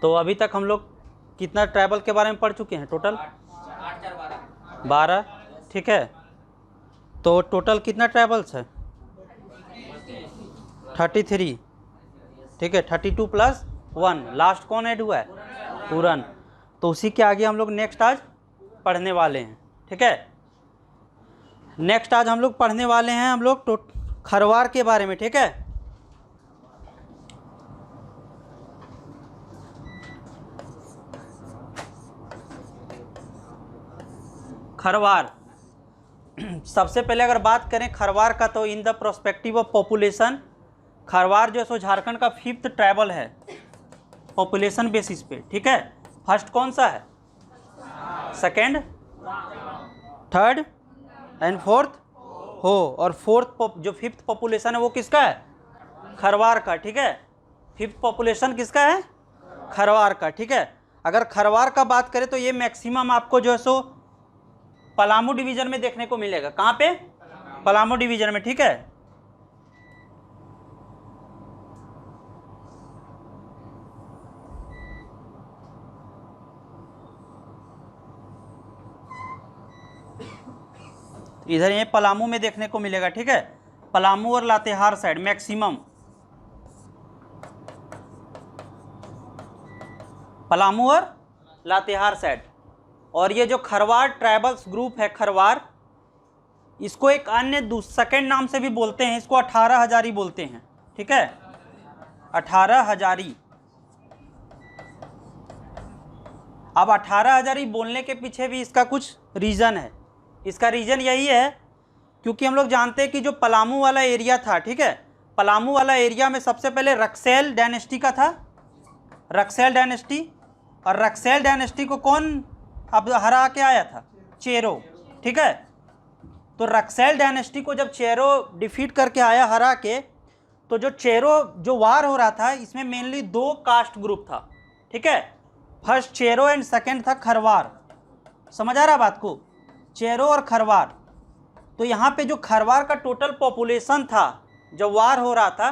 तो अभी तक हम लोग कितना ट्राइबल के बारे में पढ़ चुके हैं टोटल? 12। ठीक है, तो टोटल कितना ट्राइबल्स है? 33। ठीक है, 32 + 1, लास्ट कौन ऐड हुआ है? पूरन। तो उसी के आगे हम लोग नेक्स्ट आज पढ़ने वाले हैं। ठीक है, नेक्स्ट आज हम लोग पढ़ने वाले हैं हम लोग खरवार के बारे में। ठीक है, खरवार। सबसे पहले अगर बात करें खरवार का, तो in the prospective of population, Kharwar जो है सो झारखंड का 5th ट्राइबल है पॉपुलेशन बेसिस पे। ठीक है, फर्स्ट कौन सा है? सेकेंड, थर्ड एंड फोर्थ हो, और फोर्थ जो 5th पॉपुलेशन है वो किसका है? खरवार का। ठीक है, 5th पॉपुलेशन किसका है? खरवार का। ठीक है, अगर खरवार का बात करें तो ये मैक्सिमम आपको जो है सो पलामू डिवीजन में देखने को मिलेगा। कहाँ पे? पलामू डिवीजन में। ठीक है, इधर ये पलामू में देखने को मिलेगा। ठीक है, पलामू और लातेहार साइड मैक्सिमम, पलामू और लातेहार साइड। और ये जो खरवार ट्राइबल्स ग्रुप है खरवार, इसको एक अन्य सेकेंड नाम से भी बोलते हैं, इसको 18 हजारी बोलते हैं। ठीक है, 18 हजारी। अब 18 हजारी बोलने के पीछे भी इसका कुछ रीज़न है। इसका रीज़न यही है क्योंकि हम लोग जानते हैं कि जो पलामू वाला एरिया था, ठीक है, पलामू वाला एरिया में सबसे पहले रक्सेल डायनेस्टी का था, रक्सेल डायनेस्टी। और रक्सेल डायनेस्टी को कौन अब हरा के आया था? चेरो। ठीक है, तो रक्सेल डायनेस्टी को जब चेरो डिफीट करके आया हरा के, तो जो चेरो जो वार हो रहा था इसमें मेनली 2 कास्ट ग्रुप था। ठीक है, फर्स्ट चेरो एंड सेकंड था खरवार। समझ आ रहा बात को? चेरो और खरवार। तो यहाँ पे जो खरवार का टोटल पॉपुलेशन था जब वार हो रहा था,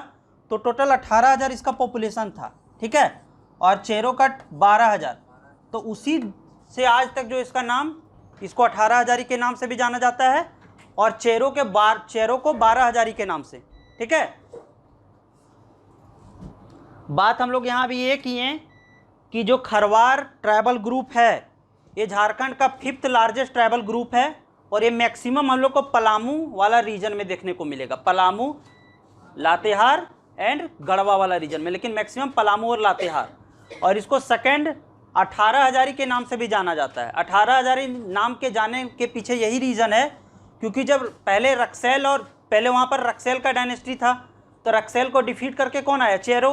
तो टोटल 18,000 इसका पॉपुलेशन था। ठीक है, और चेरो का 12,000। तो उसी से आज तक जो इसका नाम, इसको 18 हजारी के नाम से भी जाना जाता है, और चेरो को 12 हजारी के नाम से। ठीक है, बात हम लोग यहाँ भी ये किए कि जो खरवार ट्राइबल ग्रुप है ये झारखंड का 5th लार्जेस्ट ट्राइबल ग्रुप है, और ये मैक्सिमम हम लोग को पलामू वाला रीजन में देखने को मिलेगा, पलामू, लातेहार एंड गढ़वा वाला रीजन में, लेकिन मैक्सिमम पलामू और लातेहार। और इसको सेकेंड 18 हजारी के नाम से भी जाना जाता है। 18 हजारी नाम के जाने के पीछे यही रीज़न है क्योंकि जब पहले रक्सेल, और पहले वहाँ पर रक्सेल का डायनेस्टी था, तो रक्सेल को डिफीट करके कौन आया? चेरो।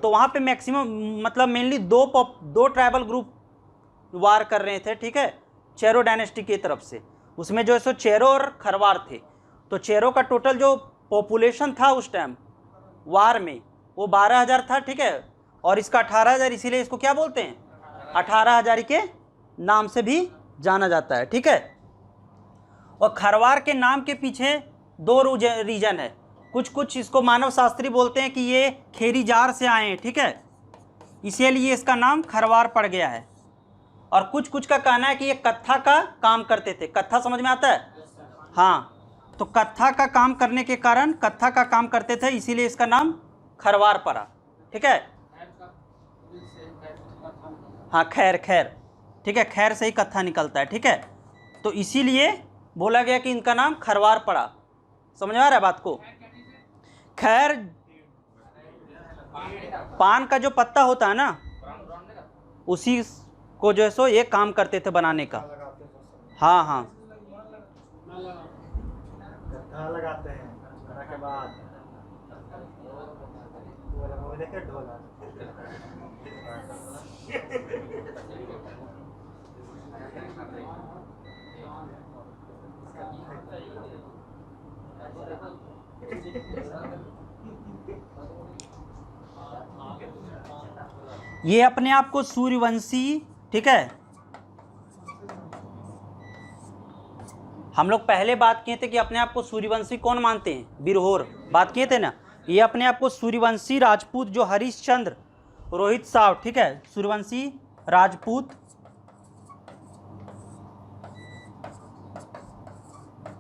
तो वहाँ पे मैक्सिमम मतलब मेनली दो ट्राइबल ग्रुप वार कर रहे थे। ठीक है, चेरो डायनेस्टी की तरफ से, उसमें जो है सो चेरो और खरवार थे। तो चेरो का टोटल जो पॉपुलेशन था उस टाइम वार में वो 12,000 था। ठीक है, और इसका 18,000, इसीलिए इसको क्या बोलते हैं? 18 हजारी के नाम से भी जाना जाता है। ठीक है, और खरवार के नाम के पीछे 2 रीजन है। कुछ इसको मानव शास्त्री बोलते हैं कि ये खेरी जार से आए हैं। ठीक है, इसीलिए इसका नाम खरवार पड़ गया है। और कुछ का कहना है कि ये कत्था का काम करते थे। कत्था समझ में आता है? हाँ, तो कत्था का काम करने के कारण कत्था का काम करते थे, इसीलिए इसका नाम खरवार पड़ा। ठीक है, हाँ, खैर। ठीक है, खैर से ही कत्था निकलता है। ठीक है, तो इसीलिए बोला गया कि इनका नाम खरवार पड़ा। समझ में आ रहा है बात को? खैर, पान का जो पत्ता होता है ना, उसी को जो है सो ये काम करते थे बनाने का। हाँ, लगाते हैं के बाद ये अपने आप को सूर्यवंशी, ठीक है, हम लोग पहले बात किए थे कि अपने आप को सूर्यवंशी कौन मानते हैं? बिरहोर, बात किए थे ना। ये अपने आप को सूर्यवंशी राजपूत जो हरिश्चंद्र रोहित साव, ठीक है, सूर्यवंशी राजपूत,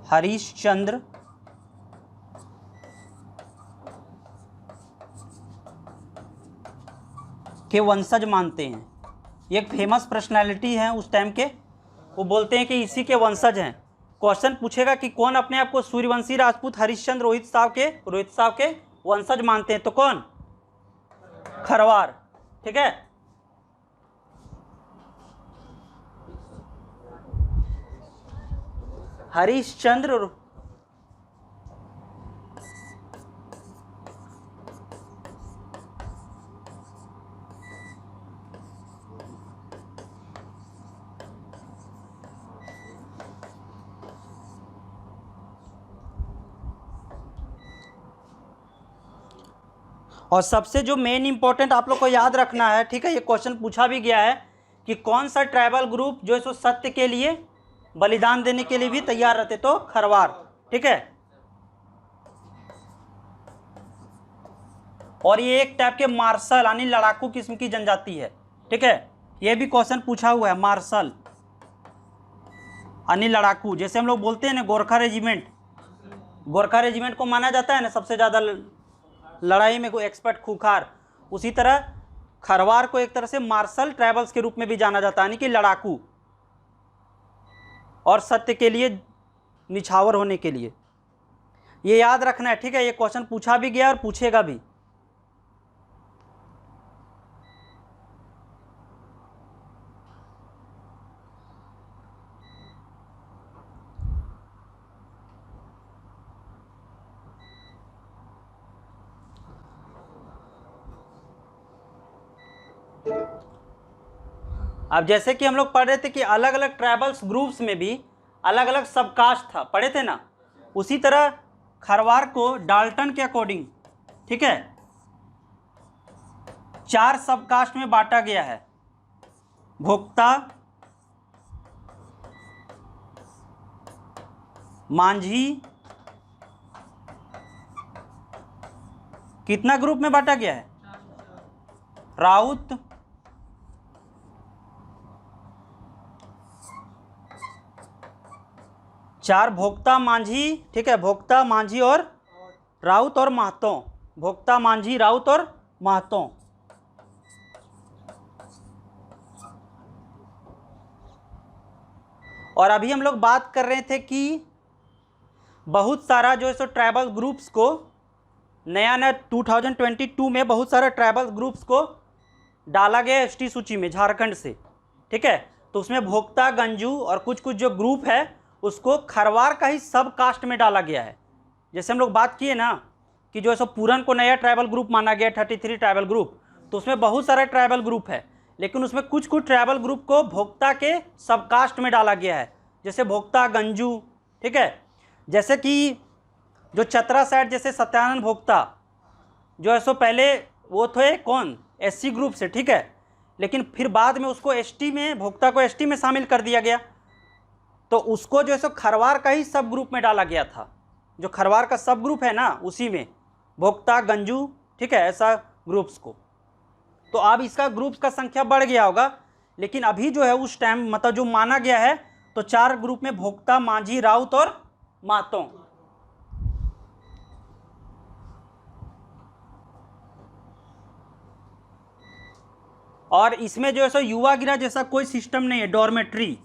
हरीशचंद्र के वंशज मानते हैं। ये एक फेमस पर्सनालिटी है उस टाइम के, वो बोलते हैं कि इसी के वंशज हैं। क्वेश्चन पूछेगा कि कौन अपने आप को सूर्यवंशी राजपूत हरिश्चंद्र रोहित साव के वंशज मानते हैं, तो कौन? खरवार, ठीक है। हरिश्चंद्र और सबसे जो मेन इंपॉर्टेंट आप लोग को याद रखना है, ठीक है, ये क्वेश्चन पूछा भी गया है कि कौन सा ट्राइबल ग्रुप जो है सो सत्य के लिए बलिदान देने के लिए भी तैयार रहते, तो खरवार, ठीक है। और ये एक टाइप के मार्शल यानी लड़ाकू किस्म की जनजाति है, ठीक है। ये भी क्वेश्चन पूछा हुआ है, मार्शल यानी लड़ाकू, जैसे हम लोग बोलते हैं ना गोरखा रेजिमेंट को माना जाता है ना सबसे ज़्यादा लड़ाई में कोई एक्सपर्ट, खूंखार, उसी तरह खरवार को एक तरह से मार्शल ट्राइबल्स के रूप में भी जाना जाता है, यानी कि लड़ाकू और सत्य के लिए निछावर होने के लिए। ये याद रखना है, ठीक है, ये क्वेश्चन पूछा भी गया और पूछेगा भी। अब जैसे कि हम लोग पढ़ रहे थे कि अलग अलग ट्राइबल्स ग्रुप्स में भी अलग अलग सबकास्ट था, पढ़े थे ना, उसी तरह खरवार को डाल्टन के अकॉर्डिंग, ठीक है, 4 सबकास्ट में बांटा गया है। भोक्ता, मांझी, कितना ग्रुप में बांटा गया है? राउत, चार भोक्ता मांझी, ठीक है, भोक्ता मांझी और राउत और महतो, भोक्ता मांझी राउत और महतो। और अभी हम लोग बात कर रहे थे कि बहुत सारा जो है सो ट्राइबल ग्रुप्स को नया 2022 में बहुत सारे ट्राइबल ग्रुप्स को डाला गया एसटी सूची में झारखंड से, ठीक है। तो उसमें भोक्ता, गंजू और कुछ कुछ जो ग्रुप है उसको खरवार का ही सब कास्ट में डाला गया है। जैसे हम लोग बात किए ना कि जो है सो पूरन को नया ट्राइबल ग्रुप माना गया 33 ट्राइबल ग्रुप, तो उसमें बहुत सारे ट्राइबल ग्रुप है, लेकिन उसमें कुछ कुछ ट्राइबल ग्रुप को भोक्ता के सब कास्ट में डाला गया है, जैसे भोक्ता, गंजू, ठीक है। जैसे कि जो चतरा साइड जैसे सत्यानंद भोक्ता जो है सो पहले वो थे कौन, एससी ग्रुप से, ठीक है, लेकिन फिर बाद में उसको एसटी में, भोक्ता को एसटी में शामिल कर दिया गया, तो उसको जो है सो खरवार का ही सब ग्रुप में डाला गया था। जो खरवार का सब ग्रुप है ना उसी में भोक्ता, गंजू, ठीक है, ऐसा ग्रुप्स को। तो अब इसका ग्रुप्स का संख्या बढ़ गया होगा, लेकिन अभी जो है उस टाइम मतलब जो माना गया है तो 4 ग्रुप में भोक्ता, मांझी, राउत और महतो। और इसमें जो है सो युवा गिरा जैसा कोई सिस्टम नहीं है, डॉर्मेट्री।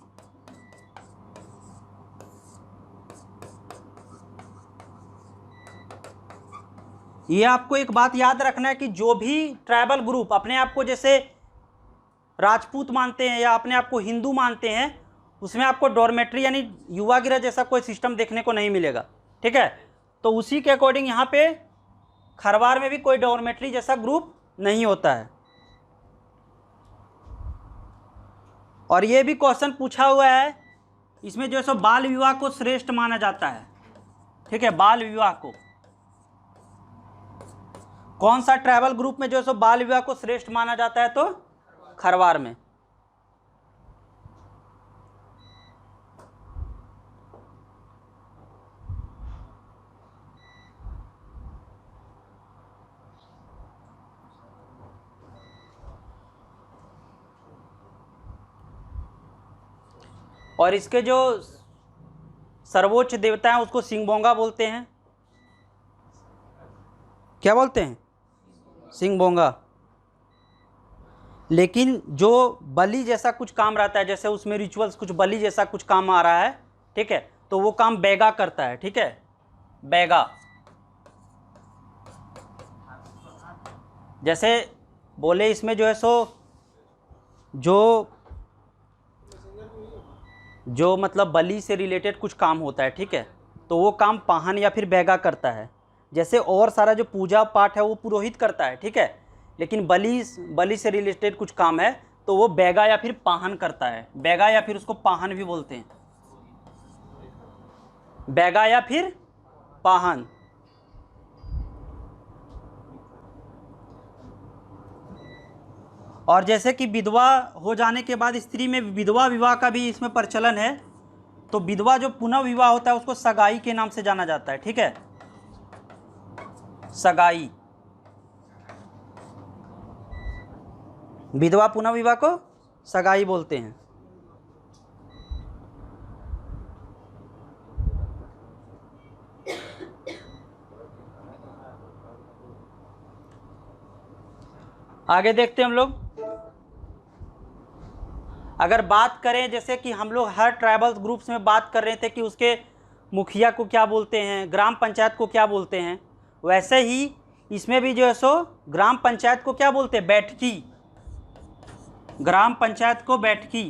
ये आपको एक बात याद रखना है कि जो भी ट्राइबल ग्रुप अपने आप को जैसे राजपूत मानते हैं या अपने आप को हिंदू मानते हैं, उसमें आपको डॉर्मेट्री यानी युवा गिरा जैसा कोई सिस्टम देखने को नहीं मिलेगा, ठीक है। तो उसी के अकॉर्डिंग यहाँ पे खरवार में भी कोई डॉर्मेट्री जैसा ग्रुप नहीं होता है। और ये भी क्वेश्चन पूछा हुआ है, इसमें जो है सो बाल विवाह को श्रेष्ठ माना जाता है, ठीक है, बाल विवाह को। कौन सा ट्राइबल ग्रुप में जो है सो बाल विवाह को श्रेष्ठ माना जाता है, तो खरवार में। और इसके जो सर्वोच्च देवता हैं उसको सिंगबोंगा बोलते हैं। क्या बोलते हैं? सिंगबोंगा। लेकिन जो बलि जैसा कुछ काम रहता है, जैसे उसमें रिचुअल्स कुछ बलि जैसा कुछ काम आ रहा है, ठीक है, तो वो काम बैगा करता है। ठीक है, बैगा। जैसे बोले इसमें जो है सो जो मतलब बलि से रिलेटेड कुछ काम होता है, ठीक है, तो वो काम पाहन या फिर बैगा करता है। जैसे और सारा जो पूजा पाठ है वो पुरोहित करता है, ठीक है, लेकिन बलि से रिलेटेड कुछ काम है तो वो बैगा या फिर पाहन करता है। बैगा या फिर उसको पाहन भी बोलते हैं, बैगा या फिर पाहन। और जैसे कि विधवा हो जाने के बाद स्त्री में विधवा विवाह का भी इसमें प्रचलन है, तो विधवा जो पुनः विवाह होता है उसको सगाई के नाम से जाना जाता है। ठीक है, सगाई। विधवा पुनः विवाह को सगाई बोलते हैं। आगे देखते हैं हम लोग। अगर बात करें, जैसे कि हम लोग हर ट्राइबल ग्रुप्स में बात कर रहे थे कि उसके मुखिया को क्या बोलते हैं, ग्राम पंचायत को क्या बोलते हैं, वैसे ही इसमें भी जो है सो ग्राम पंचायत को क्या बोलते हैं? बैठकी। ग्राम पंचायत को बैठकी।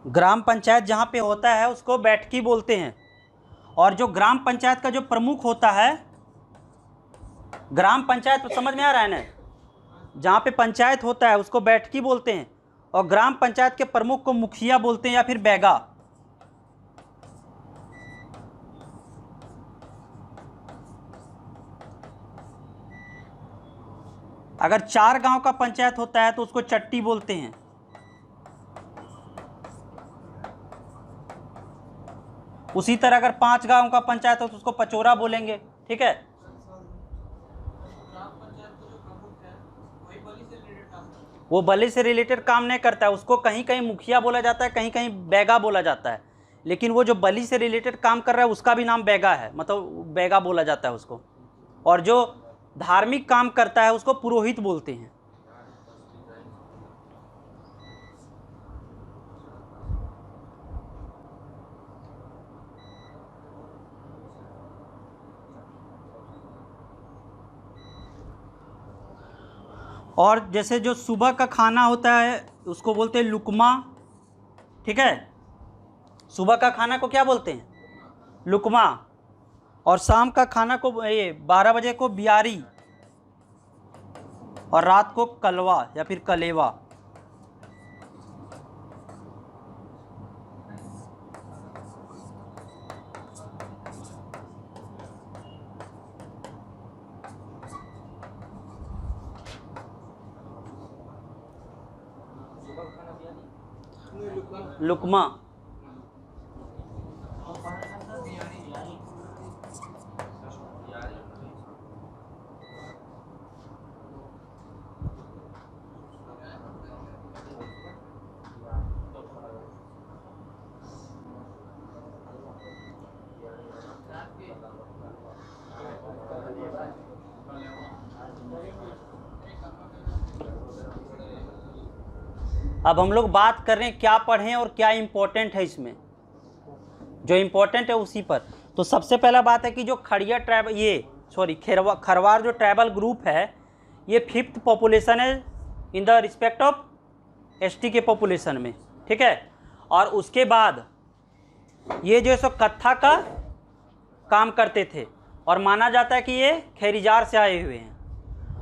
ग्राम पंचायत जहाँ पे होता है उसको बैठकी बोलते हैं। और जो ग्राम पंचायत का जो प्रमुख होता है, ग्राम पंचायत समझ में आ रहा है ना, जहाँ पे पंचायत होता है उसको बैठकी बोलते हैं, और ग्राम पंचायत के प्रमुख को मुखिया बोलते हैं या फिर बैगा। अगर 4 गांव का पंचायत होता है तो उसको चट्टी बोलते हैं। उसी तरह अगर 5 गांव का पंचायत हो तो उसको पचोरा बोलेंगे। ठीक है, वो बलि से रिलेटेड काम नहीं करता है, उसको कहीं कहीं मुखिया बोला जाता है, कहीं कहीं बैगा बोला जाता है, लेकिन वो जो बलि से रिलेटेड काम कर रहा है उसका भी नाम बैगा है, मतलब बैगा बोला जाता है उसको। और जो धार्मिक काम करता है उसको पुरोहित बोलते हैं। और जैसे जो सुबह का खाना होता है उसको बोलते हैं लुकमा। ठीक है, सुबह का खाना को क्या बोलते हैं? लुकमा। और शाम का खाना को 12 बजे को बियारी, और रात को कलवा या फिर कलेवा। लुकमा। अब हम लोग बात कर रहे हैं क्या पढ़ें और क्या इम्पोर्टेंट है इसमें। जो इम्पोर्टेंट है उसी पर। तो सबसे पहला बात है कि जो खड़िया ट्राइबल खरवार जो ट्राइबल ग्रुप है ये 5th पॉपुलेशन है in the respect of ST के पॉपुलेशन में। ठीक है, और उसके बाद ये जो है सो कत्था का काम करते थे और माना जाता है कि ये खैरिजार से आए हुए हैं।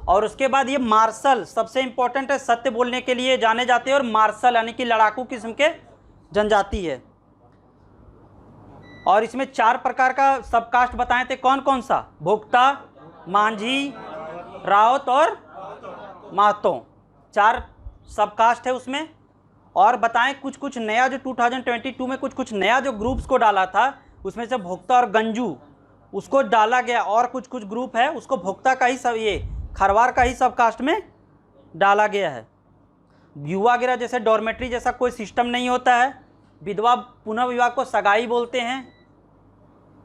और उसके बाद ये मार्शल सबसे इम्पोर्टेंट है, सत्य बोलने के लिए जाने जाते हैं, और मार्शल यानी कि लड़ाकू किस्म के जनजाति है। और इसमें 4 प्रकार का सबकास्ट बताए थे, कौन कौन सा? भोक्ता, मांझी, राउत और महतो। 4 सबकास्ट है उसमें। और बताएं कुछ नया जो 2022 में कुछ नया जो ग्रुप्स को डाला था उसमें से भोक्ता और गंजू उसको डाला गया, और कुछ ग्रुप है उसको भोक्ता का ही सब ये खरवार का ही सब कास्ट में डाला गया है। युवागिरा जैसे डॉर्मेट्री जैसा कोई सिस्टम नहीं होता है। विधवा पुनः विवाह को सगाई बोलते हैं।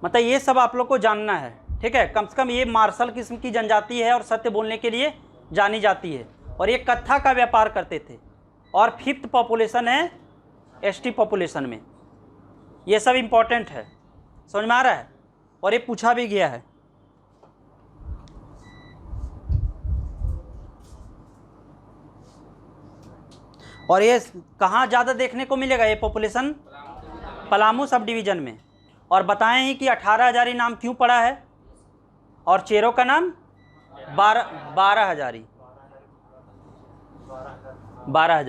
मतलब ये सब आप लोग को जानना है, ठीक है। कम से कम ये मार्शल किस्म की जनजाति है और सत्य बोलने के लिए जानी जाती है, और ये कत्था का व्यापार करते थे। और 5th पॉपुलेशन है एसटी पॉपुलेशन में। ये सब इम्पोर्टेंट है, समझ में आ रहा है, और ये पूछा भी गया है। और ये कहाँ ज़्यादा देखने को मिलेगा ये पॉपुलेशन? पलामू सब डिवीज़न में। और बताएं ही कि 18 हजारी नाम क्यों पड़ा है, और चेरों का नाम 12 हजारी। 12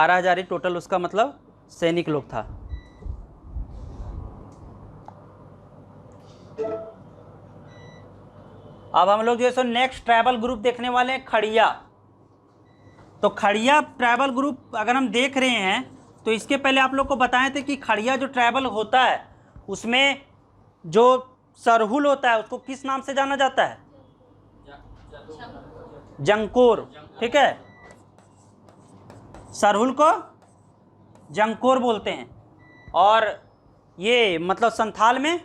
हजारी टोटल, उसका मतलब सैनिक लोग था। अब हम लोग जो है सो नेक्स्ट ट्राइबल ग्रुप देखने वाले हैं, खड़िया। तो खड़िया ट्राइबल ग्रुप अगर हम देख रहे हैं तो इसके पहले आप लोग को बताए थे कि खड़िया जो ट्राइबल होता है उसमें जो सरहुल होता है उसको किस नाम से जाना जाता है? जंकोर, ठीक है। सरहुल को जंकोर बोलते हैं, और ये मतलब संथाल में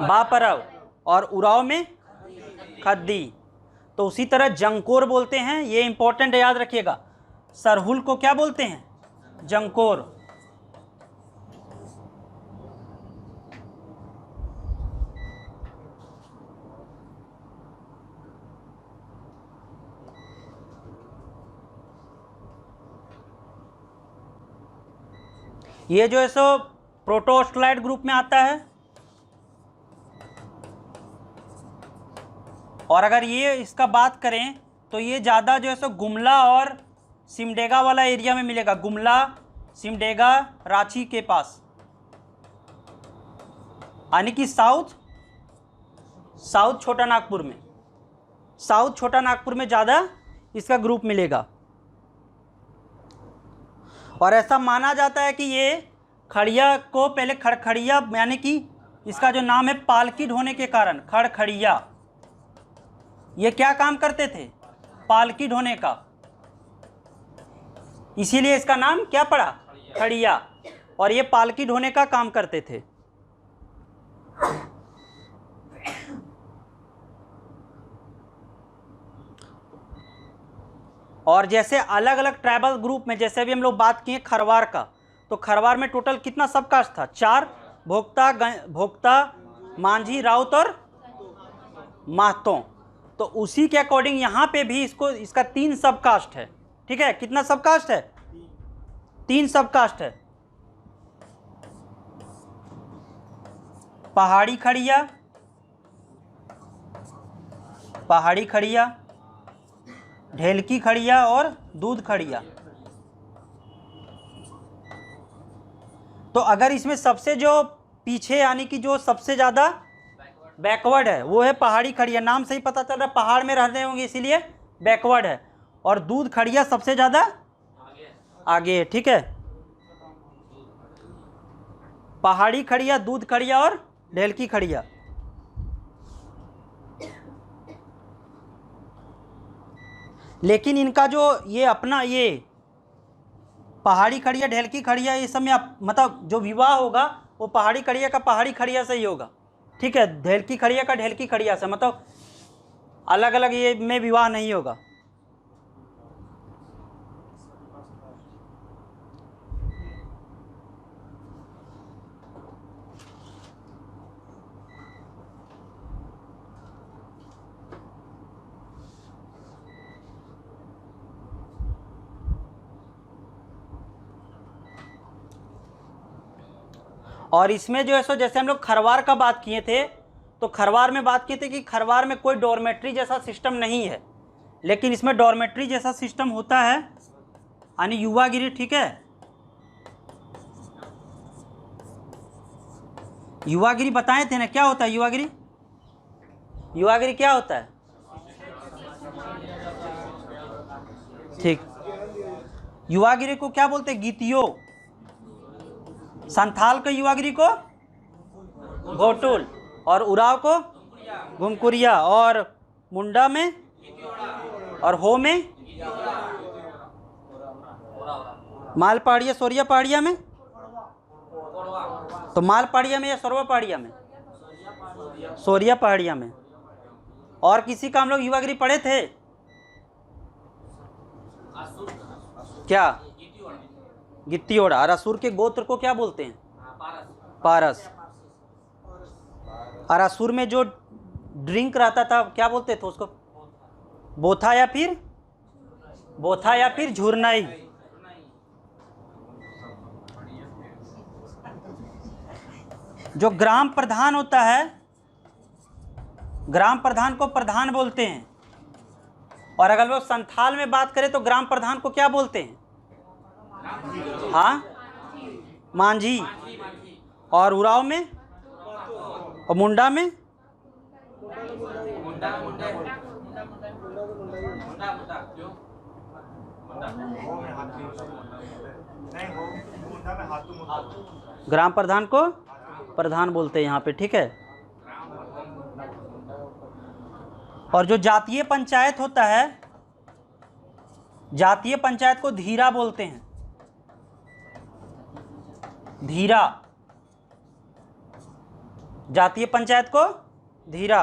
बापरव, और उराव में खद्दी। तो उसी तरह जंकोर बोलते हैं, ये इंपॉर्टेंट है, याद रखिएगा। सरहुल को क्या बोलते हैं? जंकोर। ये जो है सो प्रोटोस्टलाइट ग्रुप में आता है। और अगर ये इसका बात करें तो ये ज़्यादा जो है सो गुमला और सिमडेगा वाला एरिया में मिलेगा। गुमला, सिमडेगा, रांची के पास, यानी कि साउथ छोटा नागपुर में, साउथ छोटा नागपुर में ज़्यादा इसका ग्रुप मिलेगा। और ऐसा माना जाता है कि ये खड़िया को पहले खड़खड़िया, यानी कि इसका जो नाम है पालकिड होने के कारण खड़खड़िया, ये क्या काम करते थे? पालकी ढोने का, इसीलिए इसका नाम क्या पड़ा? खड़िया। और ये पालकी ढोने का काम करते थे। और जैसे अलग अलग ट्राइबल ग्रुप में, जैसे अभी हम लोग बात किए खरवार का, तो खरवार में टोटल कितना सब कास्ट था? 4, भोक्ता, मांझी, राउत और महतो। तो उसी के अकॉर्डिंग यहाँ पे भी इसका 3 सब कास्ट है, ठीक है। कितना सब कास्ट है? 3 सब कास्ट है। पहाड़ी खड़िया, ढेलकी खड़िया और दूध खड़िया। तो अगर इसमें सबसे जो पीछे, यानी कि जो सबसे ज़्यादा बैकवर्ड है, वो है पहाड़ी खड़िया। नाम से ही पता चल रहा है पहाड़ में रहते होंगे, इसीलिए बैकवर्ड है। और दूध खड़िया सबसे ज़्यादा आगे है, ठीक है। पहाड़ी खड़िया, दूध खड़िया और ढेलकी खड़िया। लेकिन इनका जो ये अपना ये पहाड़ी खड़िया, ढेलकी खड़िया, ये सब में मतलब जो विवाह होगा वो पहाड़ी खड़िया का पहाड़ी खड़िया से ही होगा, ठीक है। ढेलकी खड़िया का ढेलकी खड़िया से, मतलब अलग अलग ये में विवाह नहीं होगा। और इसमें जो है सो जैसे हम लोग खरवार का बात किए थे, तो खरवार में बात किए थे कि खरवार में कोई डॉर्मेट्री जैसा सिस्टम नहीं है, लेकिन इसमें डॉर्मेट्री जैसा सिस्टम होता है, यानी युवागिरी, ठीक है। युवागिरी बताए थे ना, क्या होता है युवागिरी? युवागिरी क्या होता है? ठीक, युवागिरी को क्या बोलते हैं? गीतियो। संथाल के युवागिरी को घोटुल, और उराव को घुमकुरिया, और मुंडा में और हो में मालपाड़िया सोरिया पहाड़िया में। तो मालपाड़िया में या सोरवा पहाड़िया में? सोरिया पहाड़िया में। और किसी का हम लोग युवागिरी पढ़े थे क्या? गिट्टियोड़ा। और असुर के गोत्र को क्या बोलते हैं? पारस। और असुर में जो ड्रिंक रहता था क्या बोलते थे उसको? बोथा या फिर झुरनाई। जो ग्राम प्रधान होता है, ग्राम प्रधान को प्रधान बोलते हैं। और अगर लोग संथाल में बात करें तो ग्राम प्रधान को क्या बोलते हैं? हाँ, मांझी। और उराव में और मुंडा में? ग्राम प्रधान को प्रधान बोलते हैं यहाँ पे, ठीक है। और जो जातीय पंचायत होता है, जातीय पंचायत को धीरा बोलते हैं। धीरा, जातीय पंचायत को धीरा।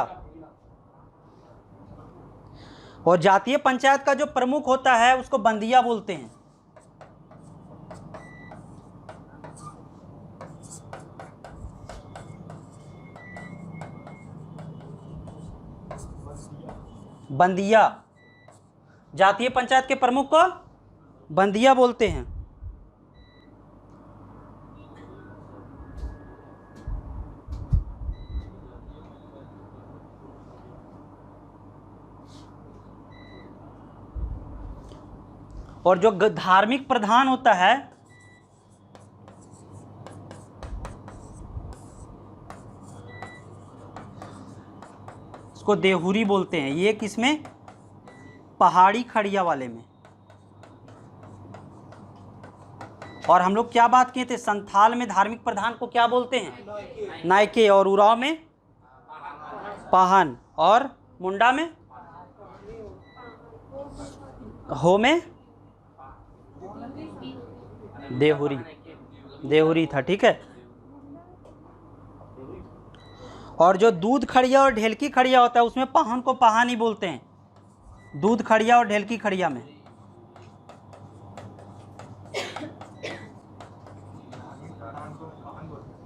और जातीय पंचायत का जो प्रमुख होता है उसको बंदिया बोलते हैं। बंदिया, जातीय पंचायत के प्रमुख को बंदिया बोलते हैं। और जो धार्मिक प्रधान होता है उसको देहुरी बोलते हैं। ये किसमें? पहाड़ी खड़िया वाले में। और हम लोग क्या बात किए थे? संथाल में धार्मिक प्रधान को क्या बोलते हैं? नायके। और उराव में पाहन। और मुंडा में, हो में देहुरी। देहुरी था, ठीक है। और जो दूध खड़िया और ढेलकी खड़िया होता है उसमें पाहन को पाहन ही बोलते हैं। दूध खड़िया और ढेलकी खड़िया में।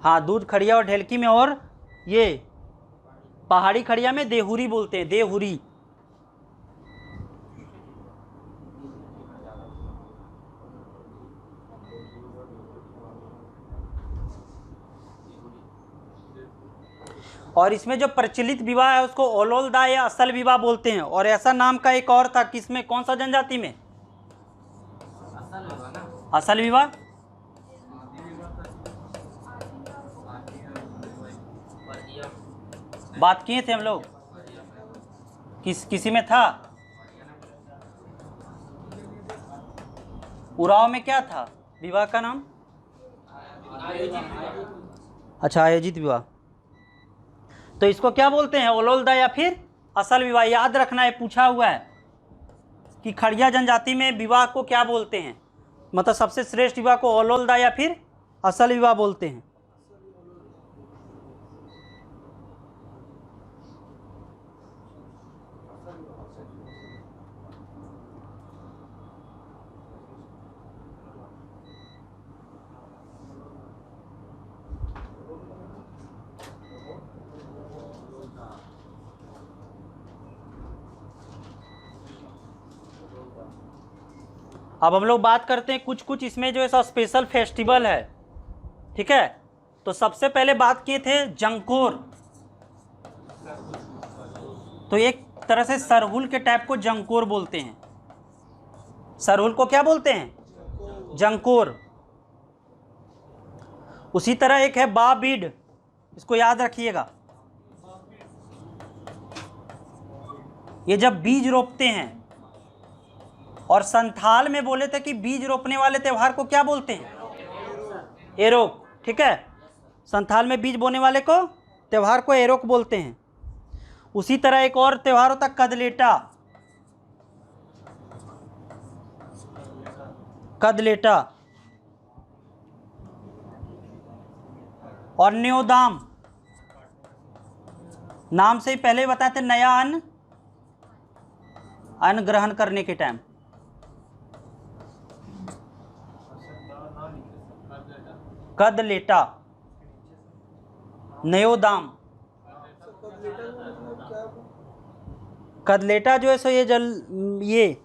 हाँ, दूध खड़िया और ढेलकी में। और ये पहाड़ी खड़िया में देहुरी बोलते हैं। देहुरी। और इसमें जो प्रचलित विवाह है उसको ओलोलदा या असल विवाह बोलते हैं। और ऐसा नाम का एक और था, किसमें? कौन सा जनजाति में? असल विवाह। बात किए थे हम लोग, किसी में था? उराव में क्या था विवाह का नाम? अच्छा, आयोजित विवाह। तो इसको क्या बोलते हैं? ओलोलदा या फिर असल विवाह। याद रखना है, पूछा हुआ है कि खड़िया जनजाति में विवाह को क्या बोलते हैं। मतलब सबसे श्रेष्ठ विवाह को ओलोलदा या फिर असल विवाह बोलते हैं। अब हम लोग बात करते हैं कुछ इसमें जो ऐसा स्पेशल फेस्टिवल है, ठीक है। तो सबसे पहले बात किए थे जंकोर। तो एक तरह से सरहुल के टाइप को जंकोर बोलते हैं। सरहुल को क्या बोलते हैं? जंकोर। उसी तरह एक है बाबीड, इसको याद रखिएगा। ये जब बीज रोपते हैं, और संथाल में बोले थे कि बीज रोपने वाले त्योहार को क्या बोलते हैं? एरोक, ठीक है। संथाल में बीज बोने वाले को त्योहार को एरोक बोलते हैं। उसी तरह एक और त्यौहार होता है कदलेटा। कदलेटा और न्योदाम, नाम से ही पहले बताए थे, नया अन्न ग्रहण करने के टाइम। कदलेटा, न्योदाम। कदलेटा जो है सो ये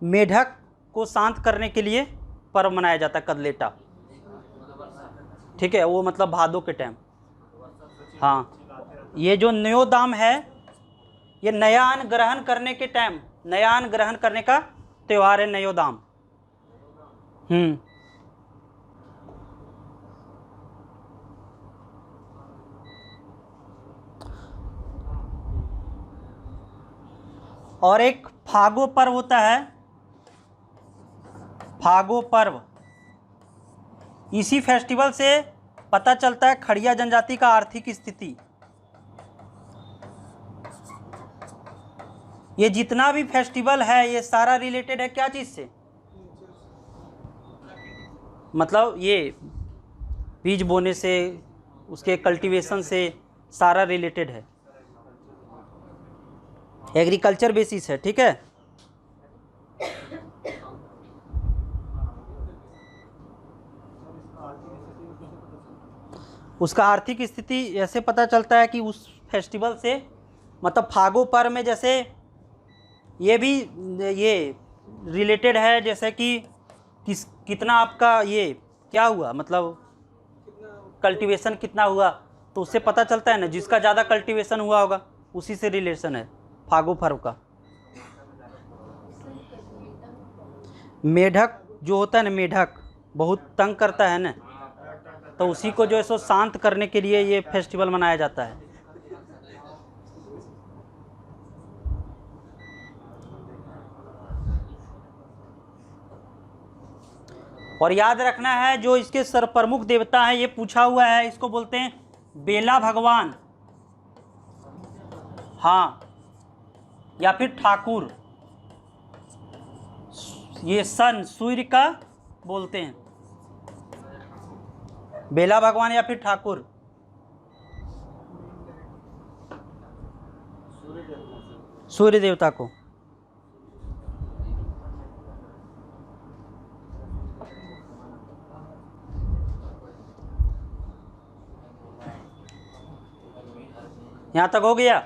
मेढक को शांत करने के लिए पर्व मनाया जाता है कदलेटा। ठीक है, वो मतलब भादों के टाइम। हाँ, ये जो न्योदाम है ये नया अन्न ग्रहण करने के टाइम, नया अन्न ग्रहण करने का त्योहार है न्योदाम। और एक फागो पर्व होता है, फागो पर्व। इसी फेस्टिवल से पता चलता है खड़िया जनजाति का आर्थिक स्थिति। ये जितना भी फेस्टिवल है ये सारा रिलेटेड है क्या चीज़ से, मतलब ये बीज बोने से, उसके कल्टीवेशन से सारा रिलेटेड है, एग्रीकल्चर बेसिस है। ठीक है, उसका आर्थिक स्थिति ऐसे पता चलता है कि उस फेस्टिवल से, मतलब फागो पर्व में जैसे ये भी ये रिलेटेड है, जैसे कि कितना आपका ये क्या हुआ, मतलब कल्टीवेशन कितना हुआ, तो उससे पता चलता है ना, जिसका ज़्यादा कल्टीवेशन हुआ होगा उसी से रिलेशन है फागो पर्व का। मेढक जो होता है ना, मेढक बहुत तंग करता है ना, तो उसी को जो है सो शांत करने के लिए ये फेस्टिवल मनाया जाता है। और याद रखना है जो इसके प्रमुख देवता हैं, ये पूछा हुआ है, इसको बोलते हैं बेला भगवान, हाँ, या फिर ठाकुर, ये सन सूर्य का बोलते हैं, बेला भगवान या फिर ठाकुर। सूर्य देवता को। यहाँ तक हो गया।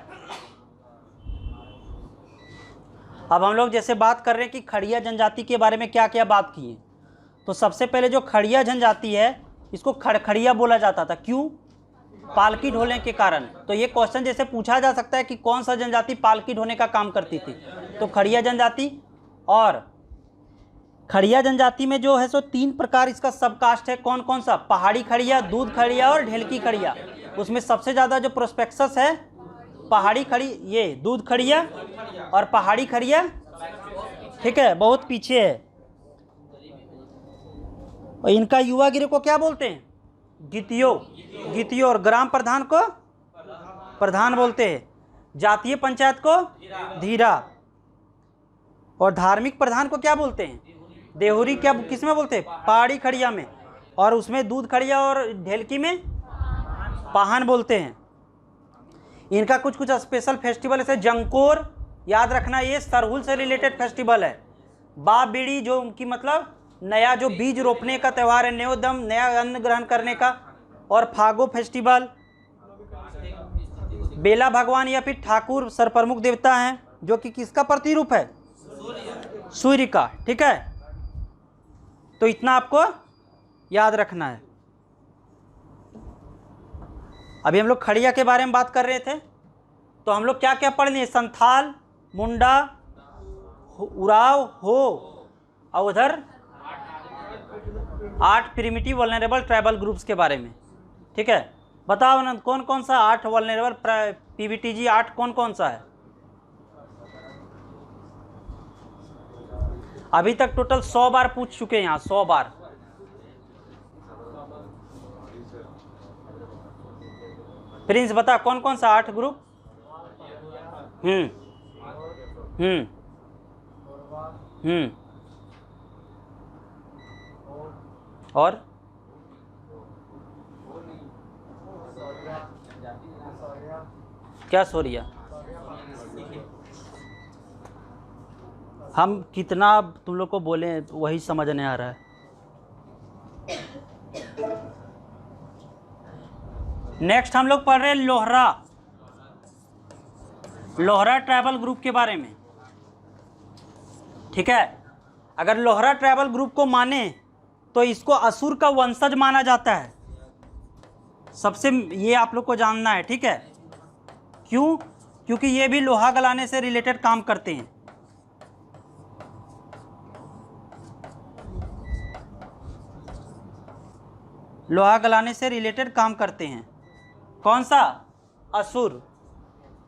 अब हम लोग जैसे बात कर रहे हैं कि खड़िया जनजाति के बारे में क्या क्या बात की है, तो सबसे पहले जो खड़िया जनजाति है इसको खड़खड़िया बोला जाता था। क्यों? पालकी ढोने के कारण। तो ये क्वेश्चन जैसे पूछा जा सकता है कि कौन सा जनजाति पालकी ढोने का काम करती थी, तो खड़िया जनजाति। और खड़िया जनजाति में जो है सो 3 प्रकार इसका सब कास्ट है। कौन कौन सा? पहाड़ी खड़िया, दूध खड़िया और ढेलकी खड़िया। उसमें सबसे ज़्यादा जो प्रोस्पेक्सस है पहाड़ी खड़ी, ये दूध खड़िया और पहाड़ी खड़िया, ठीक है, बहुत पीछे है। और इनका युवा गिरोह को क्या बोलते हैं? गितियो, गितियो। और ग्राम प्रधान को प्रधान बोलते हैं। जातीय पंचायत को धीरा। और धार्मिक प्रधान को क्या बोलते हैं? देहुरी। क्या किस में बोलते हैं? पहाड़ी खड़िया में। और उसमें दूध खड़िया और ढेलकी में पाहन बोलते हैं। इनका कुछ कुछ स्पेशल फेस्टिवल जैसे जंकोर, याद रखना ये सरहुल से रिलेटेड फेस्टिवल है। बाप बीड़ी जो उनकी मतलब नया जो बीज रोपने का त्यौहार है, न्योदम नया अन्न ग्रहण करने का। और फागो फेस्टिवल। बेला भगवान या फिर ठाकुर सरप्रमुख देवता हैं जो कि किसका प्रतिरूप है? सूर्य का। ठीक है, तो इतना आपको याद रखना है। अभी हम लोग खड़िया के बारे में बात कर रहे थे, तो हम लोग क्या क्या पढ़ लिए? संथाल, मुंडा, उराव, हो, और उधर 8 प्रिमिटिव वल्नरेबल ट्राइबल ग्रुप्स के बारे में। ठीक है, बताओ आनंद कौन कौन सा 8 वल्नरेबल पीवीटीजी 8 कौन कौन सा है? अभी तक टोटल 100 बार पूछ चुके हैं यहाँ, 100 बार। प्रिंस बता कौन कौन सा 8 ग्रुप? हम्म हम्म हम्म और क्या सोरिया? हम कितना तुम लोग को बोले वही समझ नहीं आ रहा है। नेक्स्ट हम लोग पढ़ रहे हैं लोहरा। लोहरा ट्राइबल ग्रुप के बारे में, ठीक है। अगर लोहरा ट्राइबल ग्रुप को माने तो इसको असुर का वंशज माना जाता है। सबसे ये आप लोग को जानना है, ठीक है। क्यों? क्योंकि ये भी लोहा गलाने से रिलेटेड काम करते हैं। लोहा गलाने से रिलेटेड काम करते हैं। कौन सा? असुर।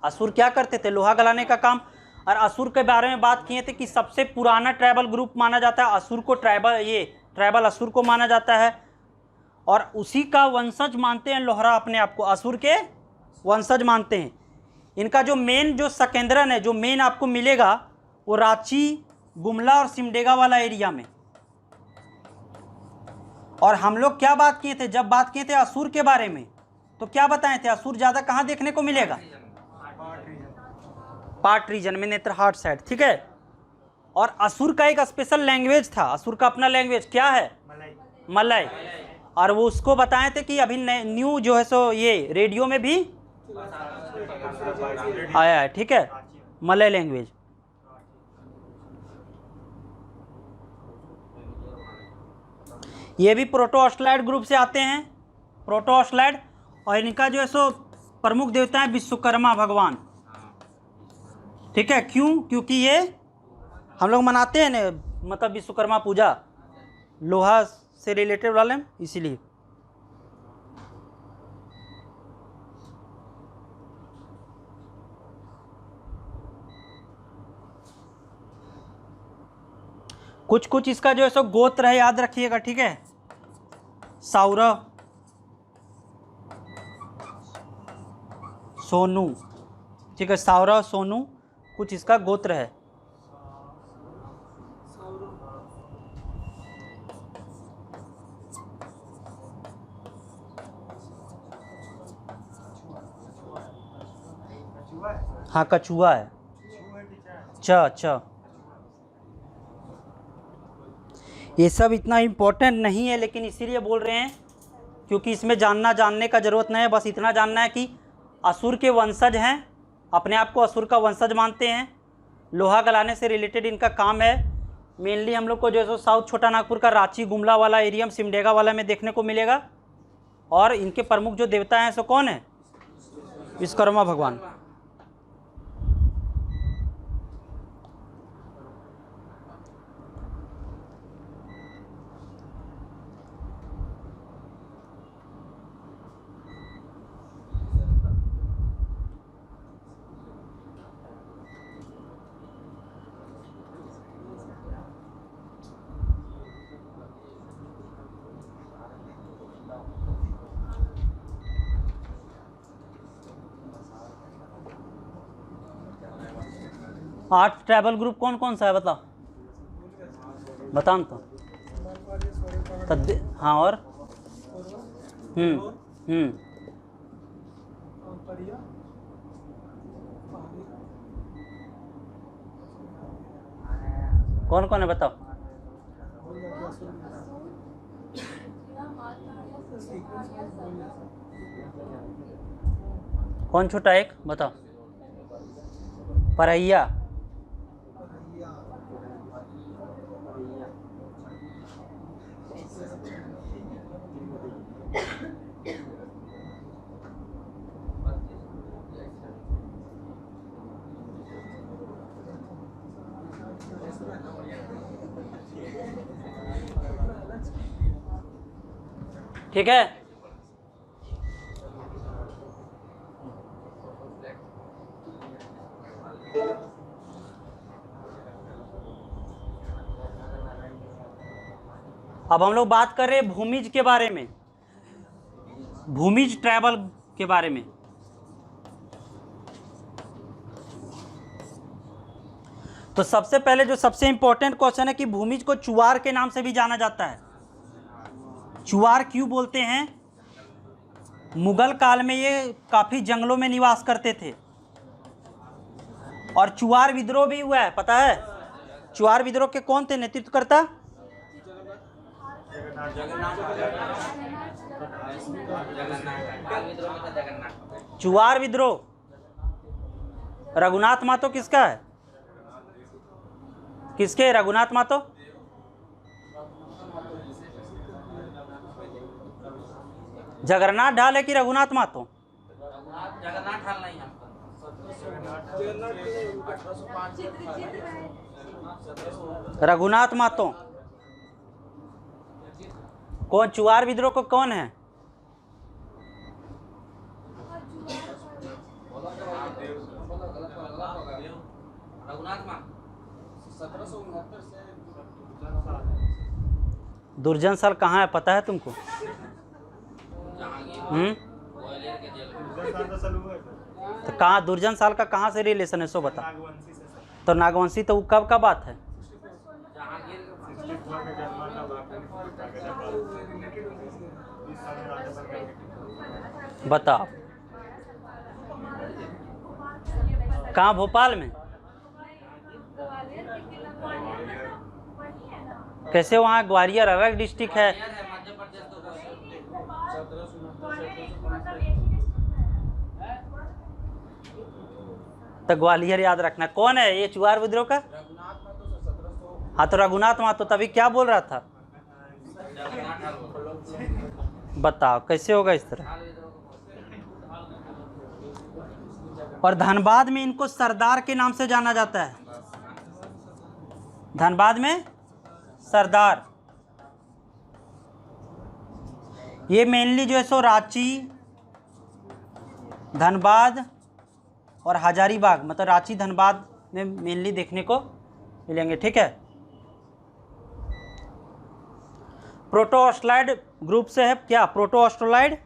असुर क्या करते थे? लोहा गलाने का काम। और असुर के बारे में बात किए थे कि सबसे पुराना ट्राइबल ग्रुप माना जाता है असुर को, ट्राइबल असुर को माना जाता है, और उसी का वंशज मानते हैं लोहरा अपने आप को, असुर के वंशज मानते हैं। इनका जो मेन जो सकेंद्रन है, जो मेन आपको मिलेगा वो रांची, गुमला और सिमडेगा वाला एरिया में। और हम लोग क्या बात किए थे? जब बात किए थे असुर के बारे में तो क्या बताए थे? असुर ज्यादा कहाँ देखने को मिलेगा? पार्ट रीजन में, नेत्रहाट साइड, ठीक है। और असुर का एक स्पेशल लैंग्वेज था। असुर का अपना लैंग्वेज क्या है? मलय। और वो उसको बताए थे कि अभी न्यू जो है सो ये रेडियो में भी आया है, ठीक है, मलय लैंग्वेज। ये भी प्रोटो-ऑस्ट्रलॉइड ग्रुप से आते हैं, प्रोटो-ऑस्ट्रलॉइड। और इनका जो है सो प्रमुख देवता है विश्वकर्मा भगवान, ठीक है। क्यों? क्योंकि ये हम लोग मनाते हैं ना, मतलब विश्वकर्मा पूजा लोहा से रिलेटेड वाले, इसीलिए। कुछ कुछ इसका जो है सो गोत्र है, याद रखिएगा, ठीक है। सौरव, सोनू, ठीक है, सौरव, सोनू, कुछ इसका गोत्र है। हाँ, कछुआ है, च। ये सब इतना इम्पोर्टेंट नहीं है, लेकिन इसीलिए बोल रहे हैं क्योंकि इसमें जानने का ज़रूरत नहीं है। बस इतना जानना है कि असुर के वंशज हैं, अपने आप को असुर का वंशज मानते हैं, लोहा गलाने से रिलेटेड इनका काम है। मेनली हम लोग को जो है सो साउथ छोटा नागपुर का रांची, गुमला वाला एरिया, सिमडेगा वाला में देखने को मिलेगा। और इनके प्रमुख जो देवता हैं सो कौन है? विश्वकर्मा भगवान। आठ ट्राइबल ग्रुप कौन कौन सा है? बता ना तो। हाँ, और कौन कौन है बताओ? कौन छोटा? एक बताओ। परैया, ठीक है। अब हम लोग बात कर रहे हैं भूमिज के बारे में, भूमिज ट्राइबल के बारे में। तो सबसे पहले जो सबसे इंपॉर्टेंट क्वेश्चन है कि भूमिज को चुवार के नाम से भी जाना जाता है। चुवार क्यों बोलते हैं? मुगल काल में ये काफी जंगलों में निवास करते थे और चुवार विद्रोह भी हुआ है, पता है? चुवार विद्रोह के कौन थे नेतृत्वकर्ता? चुवार विद्रोह रघुनाथ मातो किसका है? किसके? रघुनाथ मातो। जगन्नाथ ढाल है कि रघुनाथ मातो? जगन्नाथ ढाल नहीं है। रघुनाथ मातो। कौन चुवार विद्रोह को कौन है? दुर्जन साल कहाँ है, पता है तुमको? तो कहाँ दुर्जन साल का कहाँ से रिलेशन है, सो बता। तो नागवंशी तो कब का बात है? बताओ कहाँ? भोपाल में? कैसे? वहाँ ग्वालियर अलग डिस्ट्रिक्ट है। तो ग्वालियर याद रखना। कौन है ये चुवार विद्रोह का? हाँ तो रघुनाथ मातो। तभी क्या बोल रहा था? बताओ कैसे होगा इस तरह? और धनबाद में इनको सरदार के नाम से जाना जाता है। धनबाद में सरदार। ये मेनली जो है सो रांची, धनबाद और हजारीबाग, मतलब रांची धनबाद में मेनली देखने को मिलेंगे। ठीक है। प्रोटोऑस्ट्रोलाइड ग्रुप से है क्या? प्रोटोऑस्ट्रोलाइड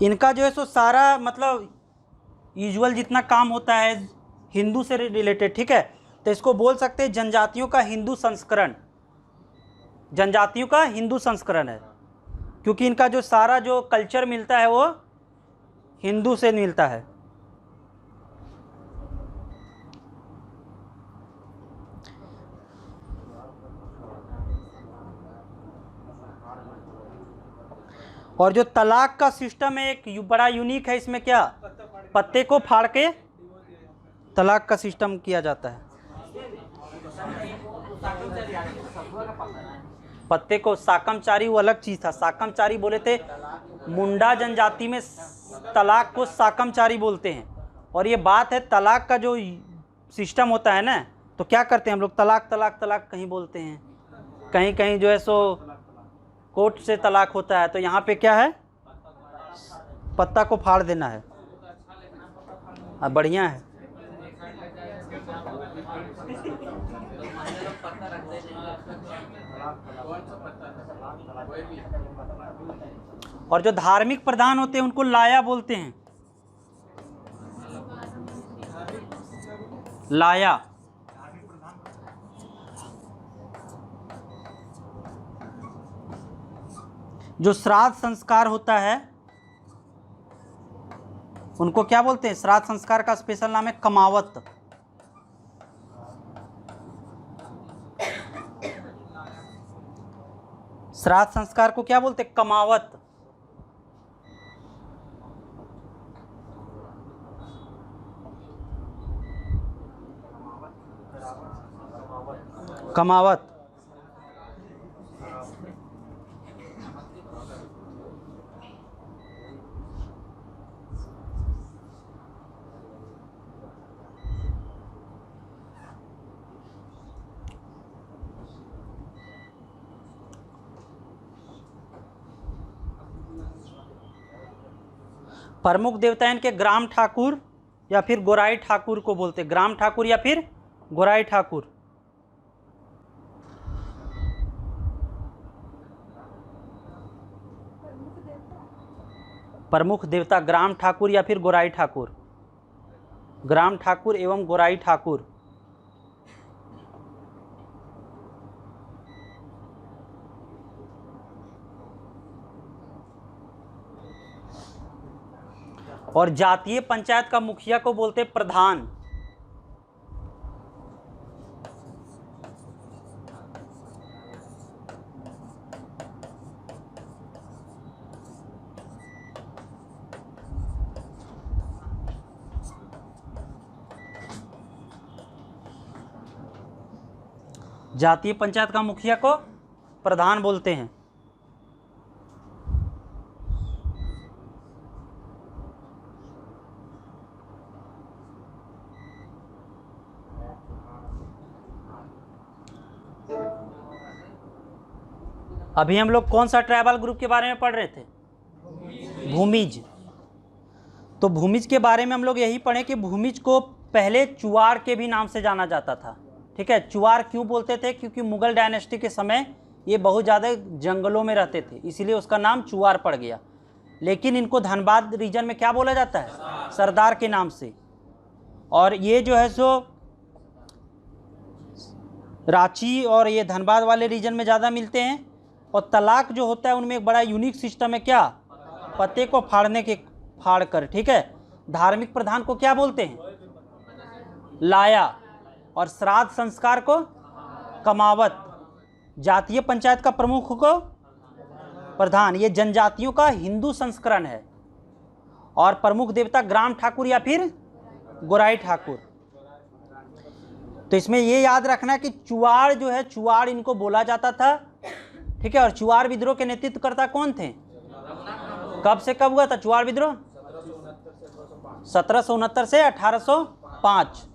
इनका जो है सो सारा मतलब यूजुअल जितना काम होता है हिंदू से रिलेटेड। ठीक है। तो इसको बोल सकते हैं जनजातियों का हिंदू संस्करण। जनजातियों का हिंदू संस्करण है क्योंकि इनका जो सारा जो कल्चर मिलता है वो हिंदू से मिलता है। और जो तलाक का सिस्टम है एक बड़ा यूनिक है। इसमें क्या? पत्ते को फाड़ के तलाक का सिस्टम किया जाता है। पत्ते को साकमचारी वो अलग चीज था। साकमचारी बोले थे मुंडा जनजाति में तलाक को साकमचारी बोलते हैं। और ये बात है तलाक का जो सिस्टम होता है ना, तो क्या करते हैं हम लोग? तलाक तलाक तलाक कहीं बोलते हैं, कहीं कहीं जो है सो कोर्ट से तलाक होता है। तो यहाँ पे क्या है? पत्ता को फाड़ देना है। बढ़िया है। और जो धार्मिक प्रधान होते हैं उनको लाया बोलते हैं। लाया। जो श्राद्ध संस्कार होता है उनको क्या बोलते हैं? श्राद्ध संस्कार का स्पेशल नाम है कमावत। श्राद्ध संस्कार को क्या बोलते हैं? कमावत। कमावत। प्रमुख देवता इनके ग्राम ठाकुर या फिर गोराई ठाकुर को बोलते हैं। ग्राम ठाकुर या फिर गोराई ठाकुर। प्रमुख देवता ग्राम ठाकुर या फिर गोराई ठाकुर, ग्राम ठाकुर एवं गोराई ठाकुर। और जातीय पंचायत का मुखिया को बोलते प्रधान। जातीय पंचायत का मुखिया को प्रधान बोलते हैं। अभी हम लोग कौन सा ट्राइबल ग्रुप के बारे में पढ़ रहे थे? भूमिज। तो भूमिज के बारे में हम लोग यही पढ़े कि भूमिज को पहले चुआड़ के भी नाम से जाना जाता था। ठीक है, चुआड़ क्यों बोलते थे? क्योंकि मुगल डायनेस्टी के समय ये बहुत ज़्यादा जंगलों में रहते थे, इसीलिए उसका नाम चुआड़ पड़ गया। लेकिन इनको धनबाद रीजन में क्या बोला जाता है? सरदार के नाम से। और ये जो है सो रांची और ये धनबाद वाले रीजन में ज़्यादा मिलते हैं। और तलाक जो होता है उनमें एक बड़ा यूनिक सिस्टम है, क्या? पत्ते को फाड़ कर। ठीक है, धार्मिक प्रधान को क्या बोलते हैं? लाया। और श्राद्ध संस्कार को कमावत। जातीय पंचायत का प्रमुख को प्रधान। ये जनजातियों का हिंदू संस्करण है। और प्रमुख देवता ग्राम ठाकुर या फिर गोराई ठाकुर। तो इसमें ये याद रखना कि चुआड़ जो है, चुआड़ इनको बोला जाता था। ठीक है, और चुआड़ विद्रोह के नेतृत्वकर्ता कौन थे? कब से कब हुआ था चुआड़ विद्रोह? 1769 से 1805।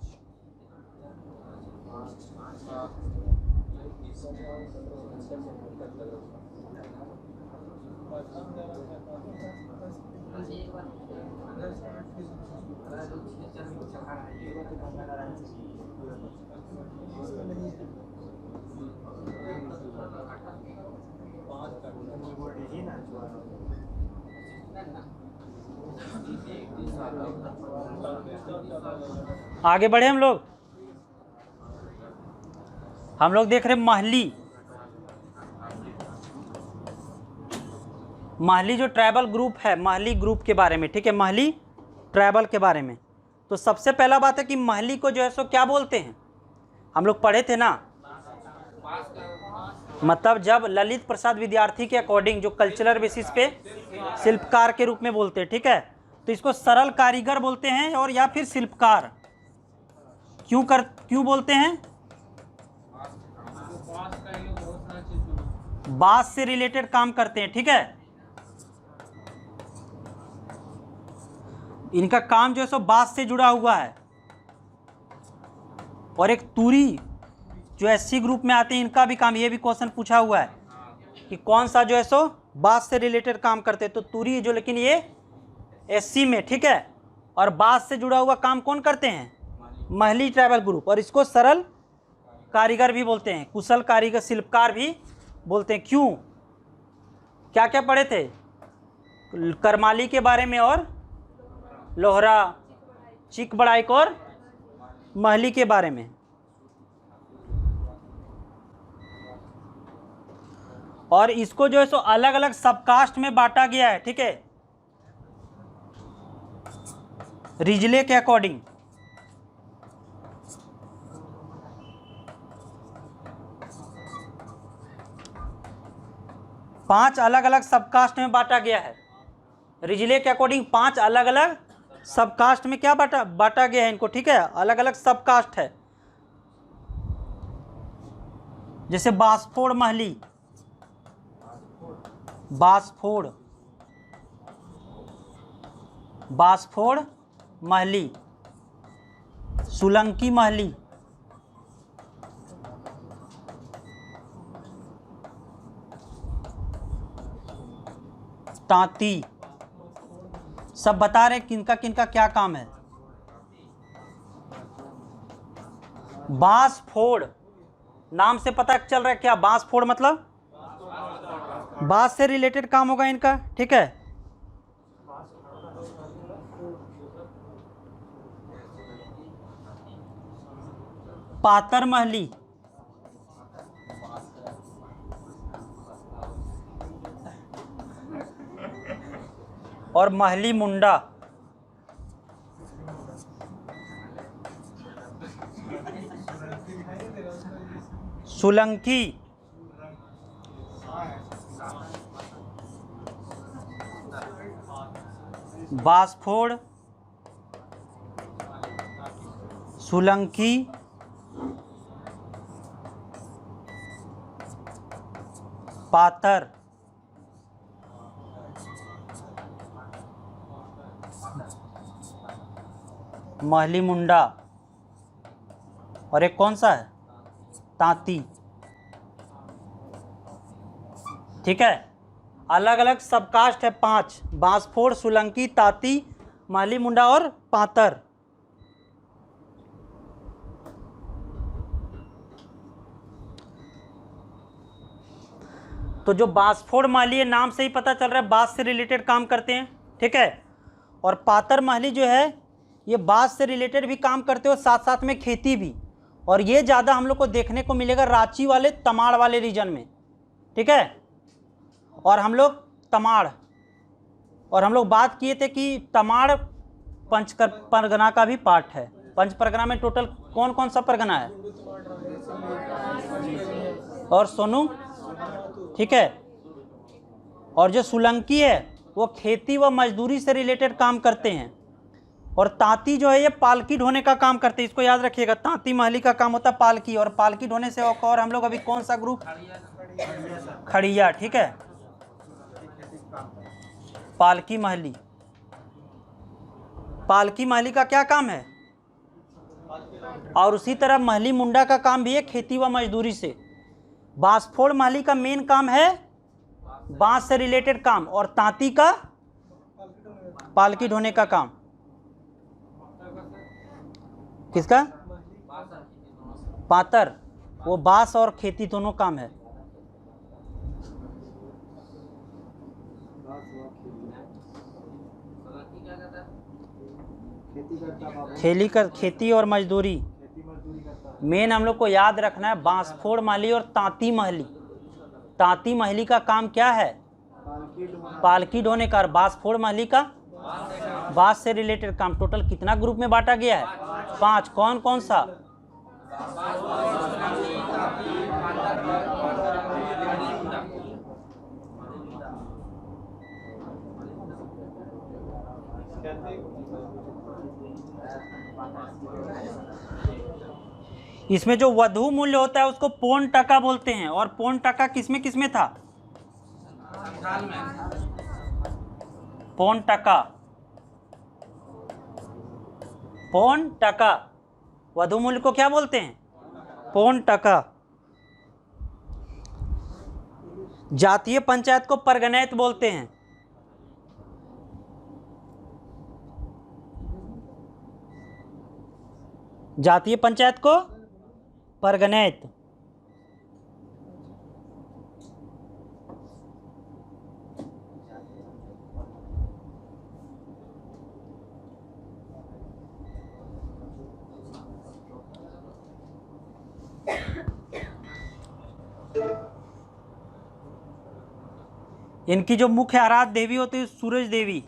आगे बढ़े हम लोग देख रहे महली। महली जो ट्राइबल ग्रुप है, महली ग्रुप के बारे में। ठीक है, महली ट्राइबल के बारे में। तो सबसे पहला बात है कि महली को जो है सो क्या बोलते हैं? हम लोग पढ़े थे ना, मतलब जब ललित प्रसाद विद्यार्थी के अकॉर्डिंग जो कल्चरल बेसिस पे शिल्पकार के रूप में बोलते हैं। ठीक है, तो इसको सरल कारीगर बोलते हैं और या फिर शिल्पकार। क्यों बोलते हैं? बांस से रिलेटेड काम करते हैं। ठीक है, इनका काम जो है सो बांस से जुड़ा हुआ है। और एक तुरी जो एससी ग्रुप में आते हैं, इनका भी काम, ये भी क्वेश्चन पूछा हुआ है कि कौन सा जो है सो बांस से रिलेटेड काम करते हैं। तो तुरी जो, लेकिन ये एससी में। ठीक है, और बांस से जुड़ा हुआ काम कौन करते हैं? Mahli tribal group. और इसको सरल कारीगर भी बोलते हैं, कुशल कारीगर, शिल्पकार भी बोलते हैं। क्यों? क्या क्या पढ़े थे? करमाली के बारे में और लोहरा, चिक बड़ाइक और महली के बारे में। और इसको जो है सो अलग अलग सबकास्ट में बांटा गया है। ठीक है, रिजले के अकॉर्डिंग। पांच अलग अलग सबकास्ट में बांटा गया है। रिजले के अकॉर्डिंग 5 अलग अलग सबकास्ट में क्या बांटा गया है इनको। ठीक है, अलग अलग सबकास्ट है। जैसे बासफोड़ महली, बासफोड़ महली, सोलंकी महली, तांती। सब बता रहे किनका किनका क्या काम है। बांसफोड़ नाम से पता चल रहा है क्या? बांसफोड़ मतलब बांस से रिलेटेड काम होगा इनका। ठीक है, पातर महली, और महली मुंडा। सोलंकी, बासफोड़, सोलंकी, पातर, महली मुंडा, और एक कौन सा है, तांती। ठीक है, अलग अलग सबकास्ट है 5, बांसफोड़, सोलंकी, तांती, महली मुंडा और पातर। तो जो बांसफोड़ महली है, नाम से ही पता चल रहा है बांस से रिलेटेड काम करते हैं। ठीक है, और पातर महली जो है ये बांस से रिलेटेड भी काम करते हो, साथ साथ में खेती भी। और ये ज़्यादा हम लोग को देखने को मिलेगा रांची वाले, तमाड़ वाले रीजन में। ठीक है, और हम लोग तमाड़, और हम लोग बात किए थे कि तमाड़ पंच परगना का भी पार्ट है। पंच परगना में टोटल कौन कौन सा परगना है, और सोनू। ठीक है, और जो सोलंकी है वो खेती व मजदूरी से रिलेटेड काम करते हैं। और तांती जो है ये पालकी ढोने का काम करते हैं, इसको याद रखिएगा। तांती महली का काम होता है पालकी, और पालकी ढोने से और हम लोग अभी कौन सा ग्रुप, खड़िया। ठीक है, पालकी महली, पालकी महली का क्या काम है, और उसी तरह महली मुंडा का काम भी है खेती व मजदूरी से। बांसफोड़ महली का मेन काम है बांस से रिलेटेड काम, और तांती का पालकी ढोने का काम। किसका, पातर, वो बांस और खेती दोनों काम है। खेती और मजदूरी। मेन हम लोग को याद रखना है बांसफोड़ महली और तांती महली। तांती महली का काम क्या है, पालकी ढोने का, और बांसफोड़ महली का बांस से रिलेटेड काम। टोटल कितना ग्रुप में बांटा गया है, 5। कौन कौन सा, इसमें जो वधु मूल्य होता है उसको पौन टका बोलते हैं। और पौन टका किसमें किसमें था, पौन टका, पौन टका। वधु मूल्य को क्या बोलते हैं, पौन टका। जातीय पंचायत को परगनैत बोलते हैं। जातीय पंचायत को परगनैत। इनकी जो मुख्य आराध्य देवी होती है सूरज देवी।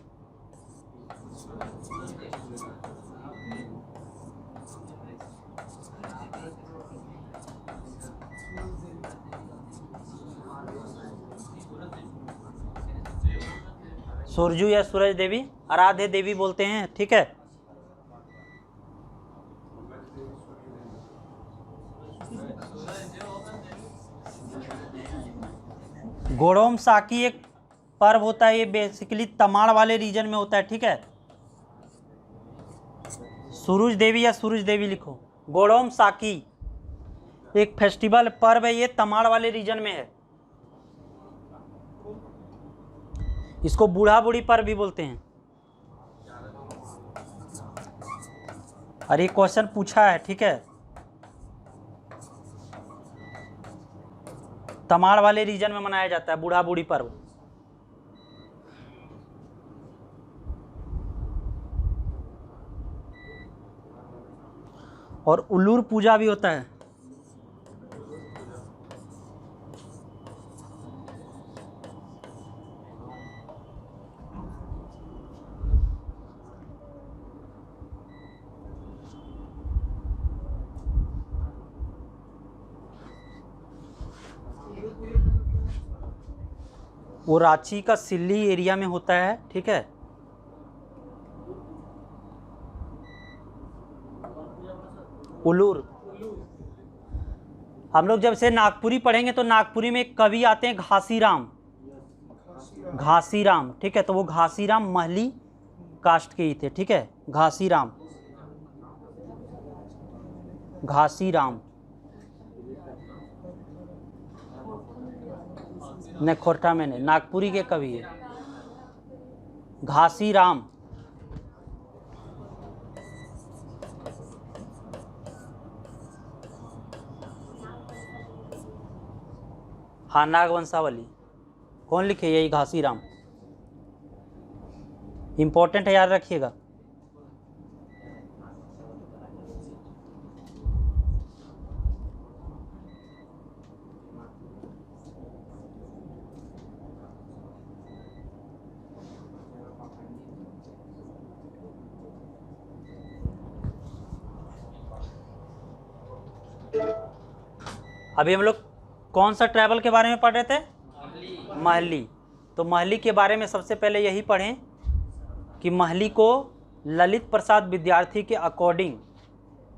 सूरजू या सूरज देवी आराध्य देवी बोलते हैं। ठीक है, गोड़ोम साकी एक पर्व होता है, ये बेसिकली तमाड़ वाले रीजन में होता है। ठीक है, सूरज देवी या सूरज देवी लिखो। गोड़ोम साकी एक फेस्टिवल पर्व है, ये तमाड़ वाले रीजन में है। इसको बूढ़ा बूढ़ी पर्व भी बोलते हैं। अरे क्वेश्चन पूछा है। ठीक है, तमाड़ वाले रीजन में मनाया जाता है बूढ़ा बूढ़ी पर्व। और उल्लूर पूजा भी होता है। वो रांची का सिल्ली एरिया में होता है, ठीक है। उल्लूर, हम लोग जब से नागपुरी पढ़ेंगे तो नागपुरी में एक कवि आते हैं घासीराम, घासीराम, ठीक है। तो वो घासीराम महली कास्ट के ही थे, ठीक है। घासीराम, घासीराम ने खोरठा में नहीं, नागपुरी के कवि है घासीराम। हाँ, नागवंशावली कौन लिखे? यही घासीराम। इंपॉर्टेंट है, याद रखिएगा। अभी हम लोग कौन सा ट्रैवल के बारे में पढ़ रहे थे? महली। तो महली के बारे में सबसे पहले यही पढ़ें कि महली को ललित प्रसाद विद्यार्थी के अकॉर्डिंग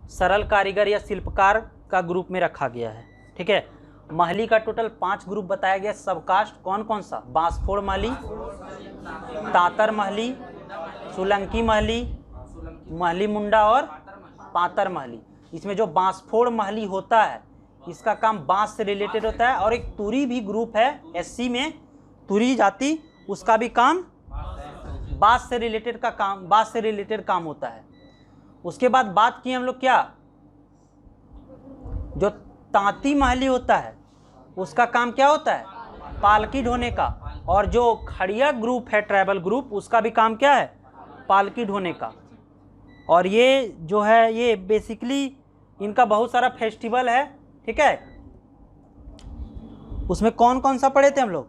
सरल कारीगर या शिल्पकार का ग्रुप में रखा गया है, ठीक है। महली का टोटल 5 ग्रुप बताया गया। सबकास्ट कौन कौन सा? बांसफोड़ महली, तांतर महली, सोलंकी महली, महली मुंडा और पातर महली। इसमें जो बांसफोड़ महली होता है इसका काम बांस से रिलेटेड होता है। और एक तुरी भी ग्रुप है एससी में, तुरी जाति, उसका भी काम बांस से रिलेटेड काम होता है। उसके बाद बात की हम लोग क्या, जो तांती महली होता है उसका काम क्या होता है? पालकी ढोने का। और जो खड़िया ग्रुप है ट्राइबल ग्रुप, उसका भी काम क्या है? पालकी ढोने का। और ये जो है ये बेसिकली इनका बहुत सारा फेस्टिवल है, ठीक है। उसमें कौन कौन सा पढ़े थे हम लोग?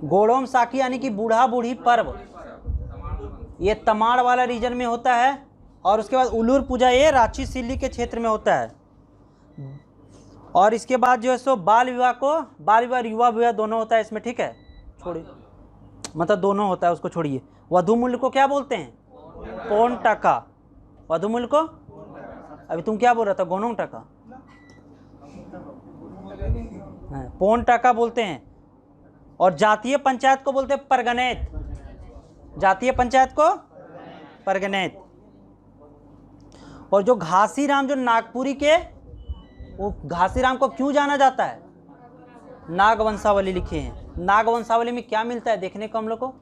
गोड़ोम साकी यानी कि बूढ़ा बूढ़ी पर्व, ये तमाड़ वाला रीजन में होता है। और उसके बाद उल्लूर पूजा, ये रांची सिल्ली के क्षेत्र में होता है। और इसके बाद जो है सो बाल विवाह युवा विवाह दोनों होता है इसमें, ठीक है। छोड़िए, मतलब दोनों होता है, उसको छोड़िए। वधु मूल्य को क्या बोलते हैं? पौन टका। वधु मूल्य को अभी तुम क्या बोल रहा था? गोनोंग टका, पौन टका बोलते हैं। और जातीय पंचायत को बोलते हैं परगनेत, जातीय पंचायत को परगनेत। और जो घासीराम जो नागपुरी के, वो घासीराम को क्यों जाना जाता है? नागवंशावली लिखे हैं। नागवंशावली में क्या मिलता है देखने को हम लोग को?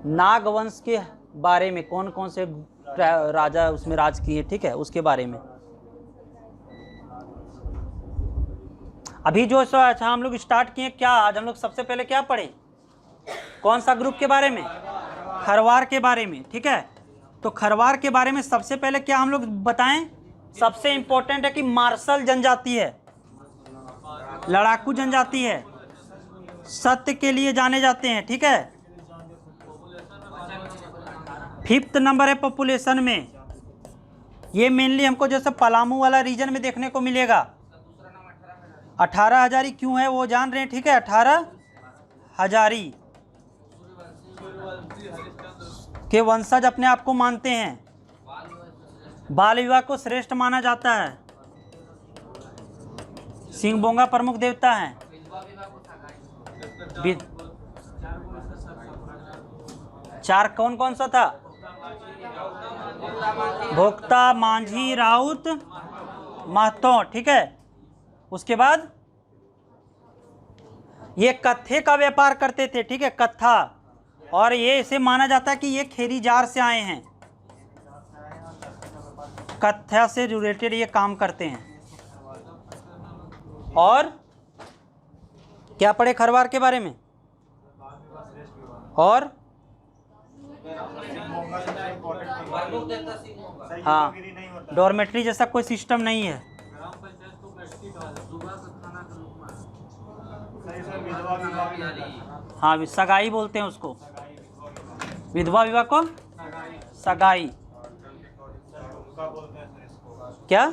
नागवंश के बारे में कौन कौन से राजा उसमें राज किए, ठीक है, उसके बारे में। अभी जो अच्छा हम लोग स्टार्ट किए क्या, आज हम लोग सबसे पहले क्या पढ़े? कौन सा ग्रुप के बारे में? खरवार के बारे में, ठीक है। तो खरवार के बारे में सबसे पहले क्या हम लोग बताएं? सबसे इंपॉर्टेंट है कि मार्शल जनजाति है, लड़ाकू जनजाति है, सत्य के लिए जाने जाते हैं, ठीक है। 5th नंबर है पॉपुलेशन में। ये मेनली हमको जैसे पलामू वाला रीजन में देखने को मिलेगा। 18 हजारी क्यों है वो जान रहे हैं, ठीक है। 18 हजारी के वंशज अपने आप को मानते हैं। बाल विवाह को श्रेष्ठ माना जाता है। सिंहबोंगा प्रमुख देवता हैं। चार कौन कौन सा था? भोक्ता, मांझी, राउत, महतो, ठीक है। उसके बाद ये कत्थे का व्यापार करते थे, ठीक है, कत्था। और ये इसे माना जाता है कि ये खेरीजार से आए हैं, कत्था से रिलेटेड ये काम करते हैं। और क्या पढ़े खरवार के बारे में? और हाँ, डॉर्मेट्री जैसा कोई सिस्टम नहीं है। हाँ, सगाई बोलते हैं उसको, विधवा विवाह को सगाई। क्या?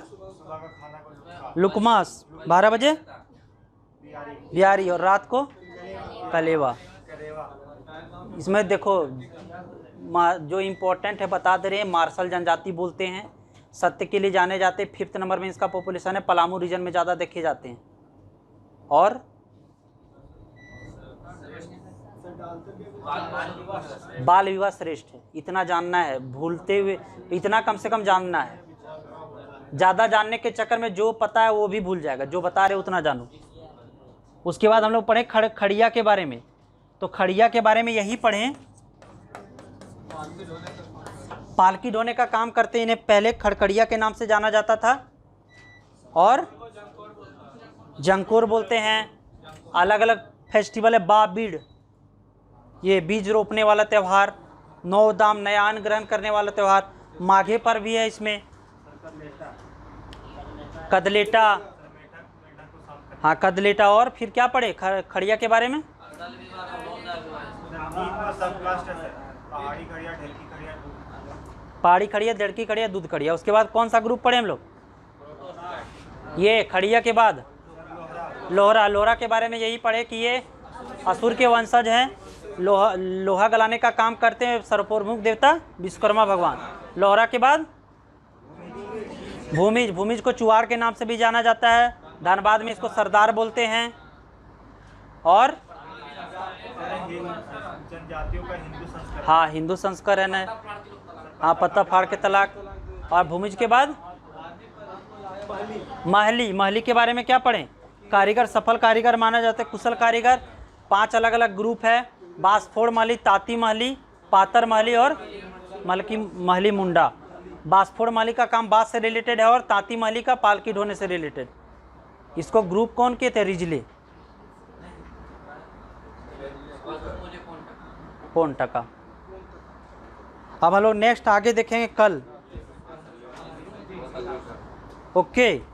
लुकमास 12 बजे बिहारी और रात को कलेवा। इसमें देखो जो इम्पोर्टेंट है बता दे रहे हैं, मार्शल जनजाति बोलते हैं, सत्य के लिए जाने जाते हैं। 5th नंबर में इसका पॉपुलेशन है, पलामू रीजन में ज़्यादा देखे जाते हैं। और बाल विवाह श्रेष्ठ है। इतना जानना है, भूलते हुए इतना कम से कम जानना है। ज़्यादा जानने के चक्कर में जो पता है वो भी भूल जाएगा, जो बता रहे उतना जानो। उसके बाद हम लोग पढ़े खड़िया के बारे में। तो खड़िया के बारे में यही पढ़ें, पालकी ढोने का काम करते हैं। इन्हें पहले खड़खड़िया के नाम से जाना जाता था और जंकोर बोलते हैं। अलग अलग फेस्टिवल है, बाबीड़, ये बीज रोपने वाला त्यौहार, नौदाम नया अन्न ग्रहण करने वाला त्यौहार, माघे पर भी है इसमें, कदलेटा। हाँ, कदलेटा। और फिर क्या पढ़े खड़िया के बारे में? पहाड़ी खड़िया, ढड़की खड़िया, दूध खड़िया। उसके बाद कौन सा ग्रुप पढ़े हम लोग? ये खड़िया के बाद लोहरा। लोहरा के बारे में यही पढ़े कि ये असुर के वंशज हैं, लोहा गलाने का काम करते हैं, सर्वोपरि देवता विश्वकर्मा भगवान। लोहरा के बाद भूमिज। भूमिज को चुवाड़ के नाम से भी जाना जाता है। धनबाद में इसको सरदार बोलते हैं। और जनजातियों का हिंदू संस्कार। हाँ, हिंदू संस्करण है। हाँ, पत्ता फाड़ के तलाक। और भूमिज के बाद महली। महली के बारे में क्या पढ़ें? कारीगर, सफल कारीगर माना जाता है, कुशल कारीगर। 5 अलग अलग ग्रुप है, बांसफोड़ महली, ताती महली, पातर महली और मलकी महली मुंडा। बांसफोड़ महली का काम बांस से रिलेटेड है और ताती महली का पालकी ढोने से रिलेटेड। इसको ग्रुप कौन के थे? रिजले, कौन टका। अब हम लोग नेक्स्ट आगे देखेंगे कल। ओके।